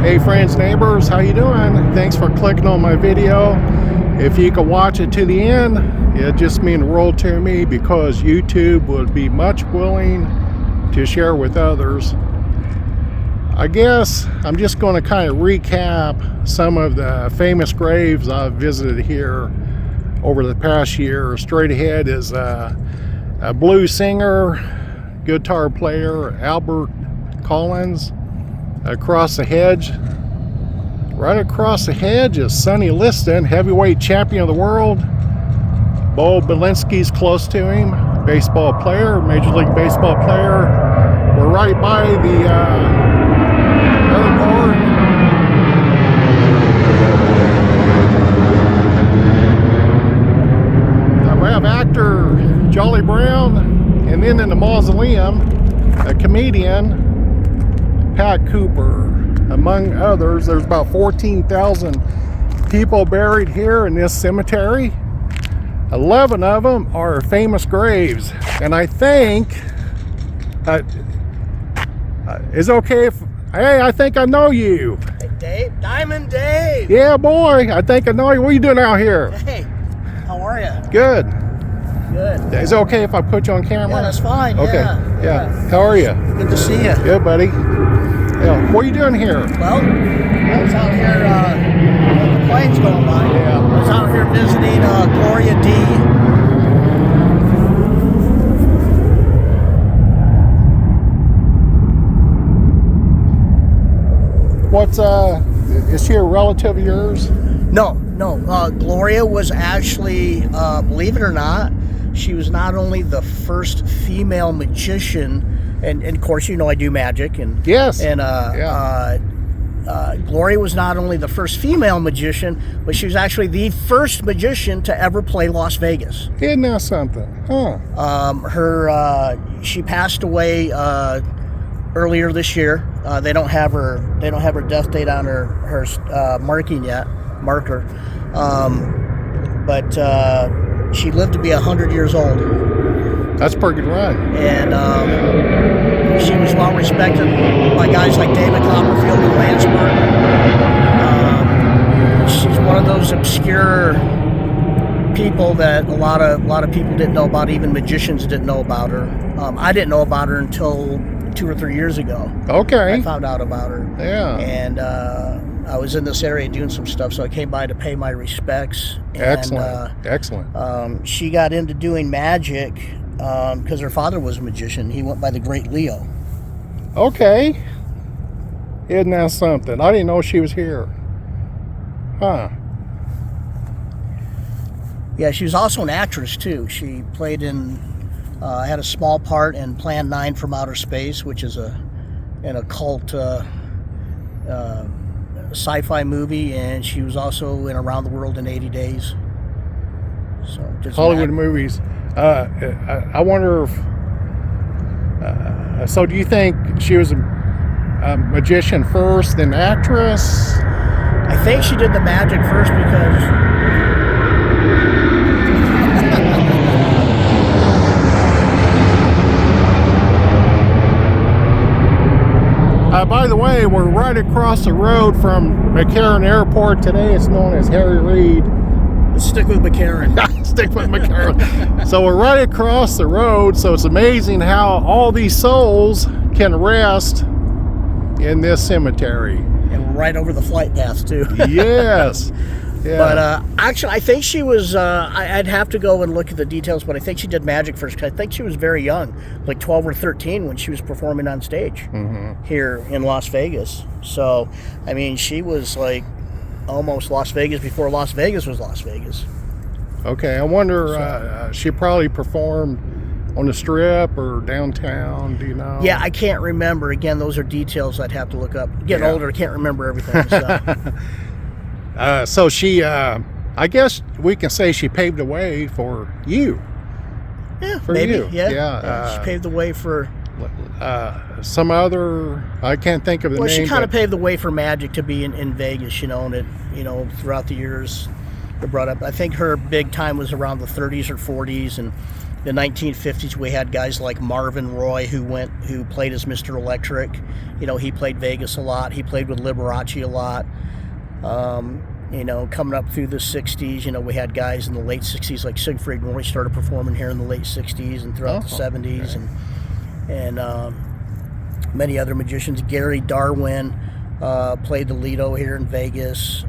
Hey friends, neighbors, how you doing? Thanks for clicking on my video. If you could watch it to the end, it just means the world to me, because YouTube would be much willing to share with others. I guess I'm just going to kind of recap some of the famous graves I've visited here over the past year. Straight ahead is a blues singer, guitar player, Albert Collins. Across the hedge, right across the hedge, is Sonny Liston, heavyweight champion of the world. Bo Belinsky's close to him, baseball player, Major League Baseball player. We're right by the airport. We have actor Jolly Brown, and then in the mausoleum, a comedian, Pat Cooper, among others. There's about 14,000 people buried here in this cemetery. 11 of them are famous graves, and I think it's okay if, hey, I think I know you. Hey, Dave, Diamond Dave. Yeah, boy, I think I know you. What are you doing out here? Hey, how are you? Good. Good. Is it okay if I put you on camera? Yeah, that's fine. Okay. Yeah. How are you? Good to see you. Good, buddy. Yeah. What are you doing here? Well, I was out here, the plane's going by. Yeah. I was out here visiting Gloria Dea. What's, is she a relative of yours? No. Gloria was actually, believe it or not, she was not only the first female magician, and of course, you know I do magic, and yes, and Gloria was not only the first female magician, but she was actually the first magician to ever play Las Vegas. Isn't that something? Huh? She passed away earlier this year. They don't have her death date on her marker, but she lived to be 100 years old. That's a pretty good run. And she was well respected by guys like David Copperfield and Lance Burton. She's one of those obscure people that a lot of people didn't know about. Even magicians didn't know about her. I didn't know about her until 2 or 3 years ago. Okay. I found out about her. Yeah. And I was in this area doing some stuff, so I came by to pay my respects. And, Excellent. She got into doing magic because her father was a magician. He went by the Great Leo. Okay. Isn't that something? I didn't know she was here. Huh. Yeah, she was also an actress too. She played in, had a small part in Plan 9 from Outer Space, which is an occult sci-fi movie, and she was also in Around the World in 80 Days. So just Hollywood movies. I wonder if. So, do you think she was a magician first, then actress? I think she did the magic first because. By the way, we're right across the road from McCarran Airport. Today it's known as Harry Reid. Stick with McCarran. Stick with McCarran. So we're right across the road, so it's amazing how all these souls can rest in this cemetery. And we're right over the flight path, too. Yes. Yeah. But actually, I think she was, I'd have to go and look at the details, but I think she did magic first. I think she was very young, like 12 or 13 when she was performing on stage here in Las Vegas. So, I mean, she was like almost Las Vegas before Las Vegas was Las Vegas. Okay, I wonder, she probably performed on the Strip or downtown, do you know? Yeah, I can't remember. Again, those are details I'd have to look up. Getting older, I can't remember everything. So she, I guess we can say she paved the way for you. Yeah, for maybe. You. Yeah. She paved the way for some other. I can't think of the name. Well, she kind of paved the way for magic to be in Vegas. You know, and it, throughout the years, they brought up. I think her big time was around the 30s or 40s, and the 1950s, we had guys like Marvin Roy who played as Mr. Electric. You know, he played Vegas a lot. He played with Liberace a lot. You know, coming up through the 60s, you know, we had guys in the late 60s like Siegfried Roy started performing here in the late 60s and throughout the 70s, and many other magicians. Gary Darwin played the Lido here in Vegas.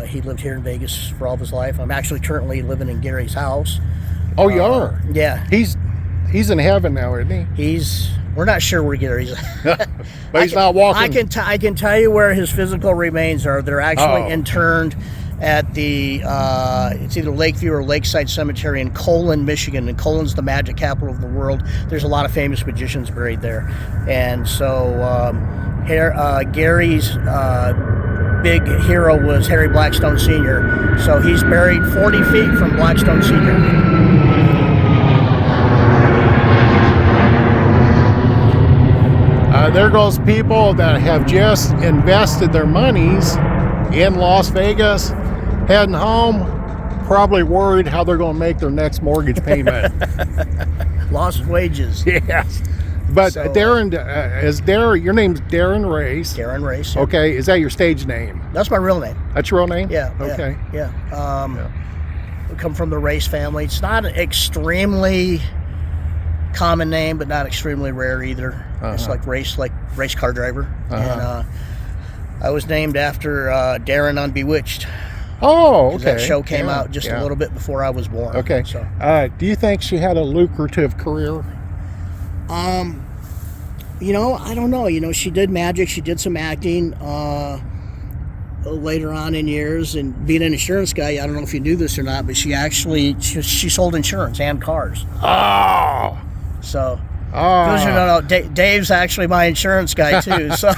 He lived here in Vegas for all of his life. I'm actually currently living in Gary's house. Oh, you are? Yeah. He's in heaven now, isn't he? We're not sure where Gary's at. But he's not walking. I can tell you where his physical remains are. They're actually interned at the it's either Lakeview or Lakeside Cemetery in Colon, Michigan. And Colon's the magic capital of the world. There's a lot of famous magicians buried there. And so Gary's big hero was Harry Blackstone Sr. So he's buried 40 feet from Blackstone Sr. There goes people that have just invested their monies in Las Vegas, heading home, probably worried how they're going to make their next mortgage payment. Lost wages. Yes. But so, Darren, your name's Darren Race. Darren Race. Yeah. Okay. Is that your stage name? That's my real name. That's your real name? Yeah. Okay. Yeah. We come from the Race family. It's not an extremely common name, but not extremely rare either. It's like race car driver. And I was named after Darren on Bewitched. Oh, okay. That show came out just a little bit before I was born. Okay. So, do you think she had a lucrative career? You know, I don't know. You know, she did magic. She did some acting later on in years, and being an insurance guy, I don't know if you knew this or not, but she sold insurance and cars. Oh. So. No. Dave's actually my insurance guy too. So.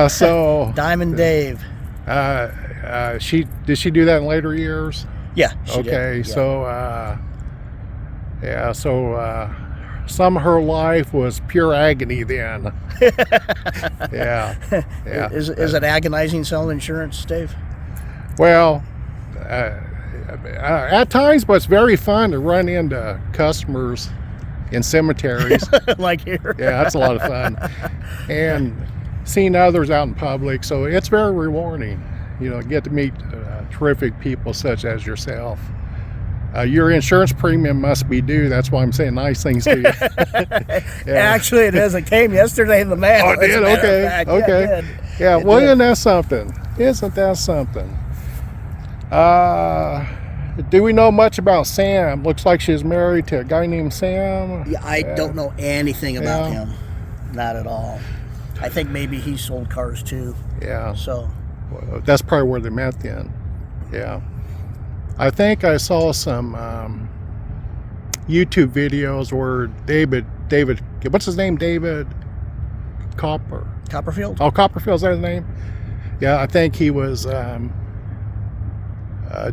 So. Diamond Dave. Did she do that in later years? Yeah. She did. Okay. Yeah. So. Some of her life was pure agony then. Yeah. Is it agonizing selling insurance, Dave? Well, at times, but it's very fun to run into customers in cemeteries. Like here. Yeah, that's a lot of fun. And seeing others out in public, so it's very rewarding. You know, get to meet terrific people such as yourself. Your insurance premium must be due. That's why I'm saying nice things to you. Actually, it is. It came yesterday in the mail. Oh, it did? Okay. Okay. Yeah, well, isn't that something? Isn't that something? Do we know much about Sam? Looks like she's married to a guy named Sam. Yeah, I don't know anything about him. Not at all. I think maybe he sold cars too. Yeah. So. Well, that's probably where they met then. Yeah. I think I saw some YouTube videos where David, what's his name? David Copperfield? Oh, Copperfield's that his name? Yeah, I think he was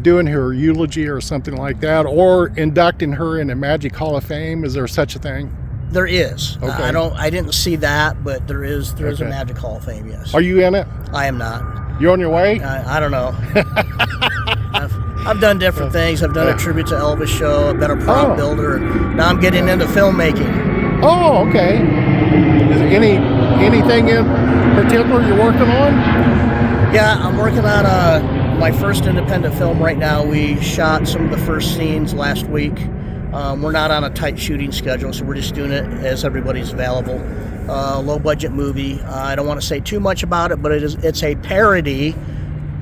doing her eulogy or something like that, or inducting her in the Magic Hall of Fame. Is there such a thing? There is. Okay. I didn't see that, but there is a Magic Hall of Fame, yes. Are you in it? I am not. You on your way? I don't know. I've done different things. I've done a tribute to Elvis show. I've been a prop builder. And now I'm getting into filmmaking. Oh, okay. Is there anything in particular you're working on? Yeah, I'm working on my first independent film right now. We shot some of the first scenes last week. We're not on a tight shooting schedule, so we're just doing it as everybody's available. Low budget movie. I don't want to say too much about it, but it's a parody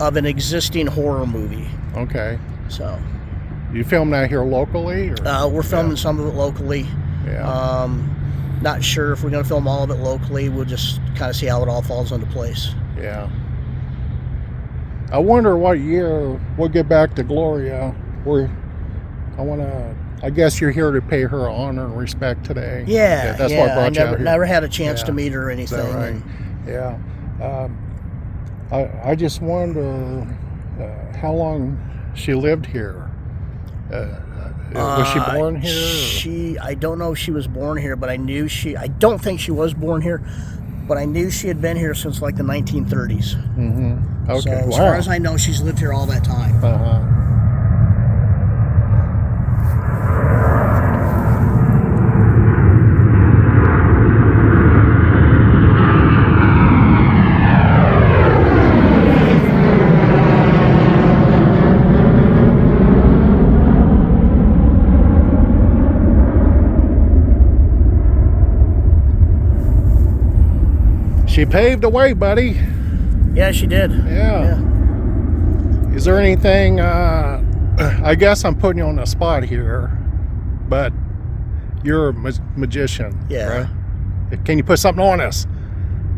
of an existing horror movie. Okay. So. You film that here locally? Or? We're filming some of it locally. Yeah. Not sure if we're going to film all of it locally. We'll just kind of see how it all falls into place. Yeah. I wonder what year we'll get back to Gloria. I guess you're here to pay her honor and respect today. Yeah, that's what brought you out here. Never had a chance to meet her or anything. Is that right? Yeah. I just wonder how long she lived here. Was she born here? I don't know if she was born here, but I don't think she was born here, but I knew she had been here since like the 1930s. Mm-hmm. Okay. So as far as I know, she's lived here all that time. She paved the way, buddy. Yeah, she did. Yeah. Is there anything, I guess I'm putting you on the spot here, but you're a magician, Yeah. right? Can you put something on us?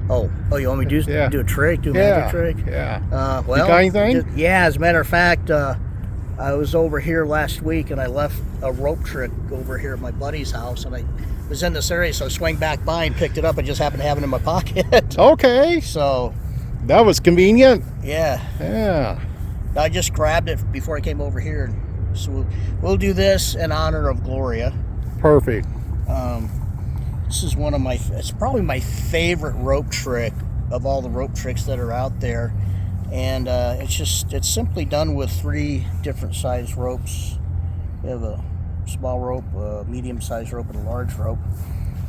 Oh, you want me to do a trick? Do a magic trick? Yeah. Well, you got anything? Yeah, as a matter of fact, I was over here last week and I left a rope trick over here at my buddy's house, and I was in this area, so I swung back by and picked it up. I just happened to have it in my pocket. Okay. So that was convenient. Yeah. Yeah. I just grabbed it before I came over here. So we'll do this in honor of Gloria. Perfect. This is it's probably my favorite rope trick of all the rope tricks that are out there. And it's simply done with 3 different size ropes. We have a small rope, a medium sized rope, and a large rope.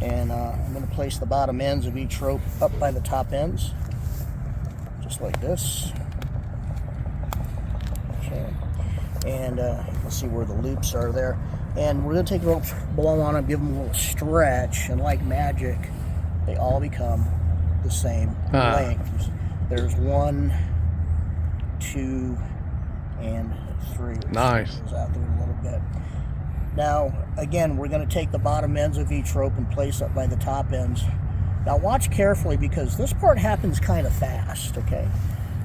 And I'm going to place the bottom ends of each rope up by the top ends, just like this. Okay. And let's see where the loops are there. And we're going to take the ropes, blow on them, give them a little stretch, and like magic, they all become the same length. There's 1, 2, and 3. Nice. Goes out there a little bit. Now, again, we're going to take the bottom ends of each rope and place up by the top ends. Now, watch carefully, because this part happens kind of fast, okay?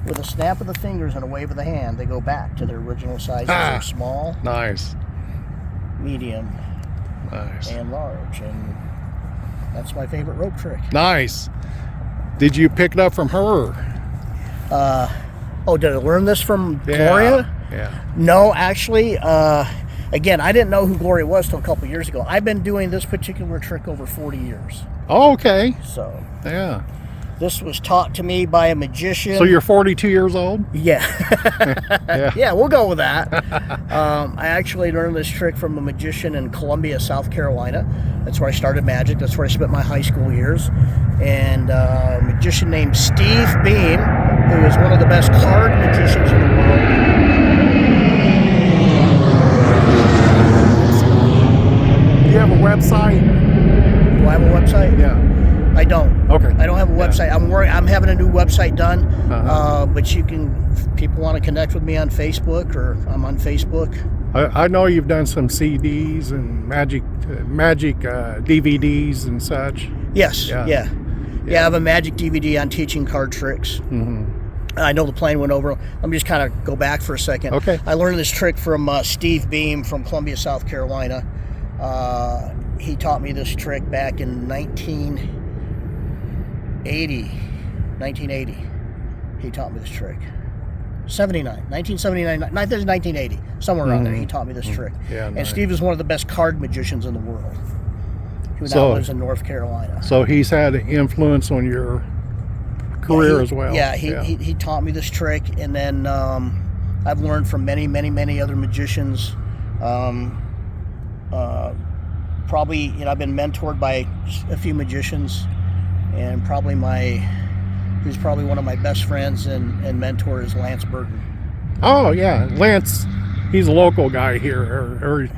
With a snap of the fingers and a wave of the hand, they go back to their original sizes. They're small, nice, medium, nice, and large. And that's my favorite rope trick. Nice. Did you pick it up from her? Did I learn this from Gloria? Yeah. No, actually, again, I didn't know who Gloria was till a couple years ago. I've been doing this particular trick over 40 years. Oh, okay. So, yeah. This was taught to me by a magician. So you're 42 years old? Yeah. Yeah, we'll go with that. I actually learned this trick from a magician in Columbia, South Carolina. That's where I started magic. That's where I spent my high school years. And a magician named Steve Beam, who is one of the best card magicians in the world. Do you have a website? Do I have a website? Yeah. I don't. Okay. I don't have a website. Yeah. I'm having a new website done. But if people want to connect with me on Facebook, or I'm on Facebook. I know you've done some CDs and magic DVDs and such. Yes. Yeah. I have a magic DVD on teaching card tricks. Mm-hmm. I know the plane went over. Let me just kind of go back for a second. Okay. I learned this trick from Steve Beam from Columbia, South Carolina. He taught me this trick back in 1980. He taught me this trick. 1979, 1980, somewhere around there. He taught me this trick. Yeah, and nice. Steve is one of the best card magicians in the world, who now lives in North Carolina. So he's had an influence on your career as well. Yeah, he taught me this trick, and then I've learned from many, many, many other magicians. Probably, I've been mentored by a few magicians, and who's probably one of my best friends and mentor is Lance Burton. Oh yeah, Lance, he's a local guy here.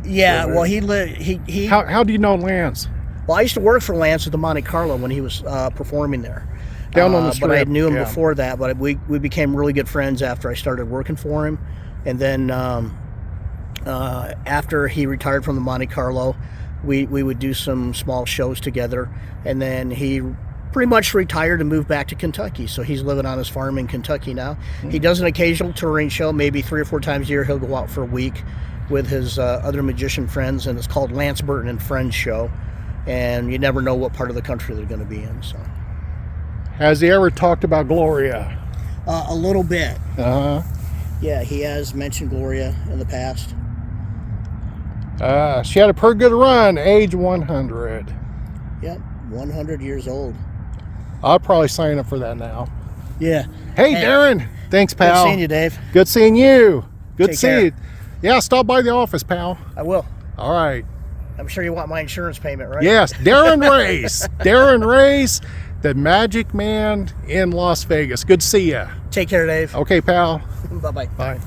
Well, he How do you know Lance? Well, I used to work for Lance at the Monte Carlo when he was performing there. Down on the strip. But I knew him before that. But we became really good friends after I started working for him, and then after he retired from the Monte Carlo, we would do some small shows together, and then he pretty much retired and moved back to Kentucky. So he's living on his farm in Kentucky now. Mm-hmm. He does an occasional touring show, maybe 3 or 4 times a year. He'll go out for a week with his other magician friends, and it's called Lance Burton and Friends Show. And you never know what part of the country they're going to be in. So, has he ever talked about Gloria? A little bit. Uh-huh. Yeah, he has mentioned Gloria in the past. She had a pretty good run, age 100. Yep, 100 years old. I'll probably sign up for that now. Yeah. Hey, Darren. Thanks, pal. Good seeing you, Dave. Good seeing you. Good Take seeing care. you. Yeah, stop by the office, pal. I will. All right. I'm sure you want my insurance payment, right? Yes, Darren Race. Darren Race, the magic man in Las Vegas. Good to see you. Take care, Dave. Okay, pal. Bye-bye. Bye.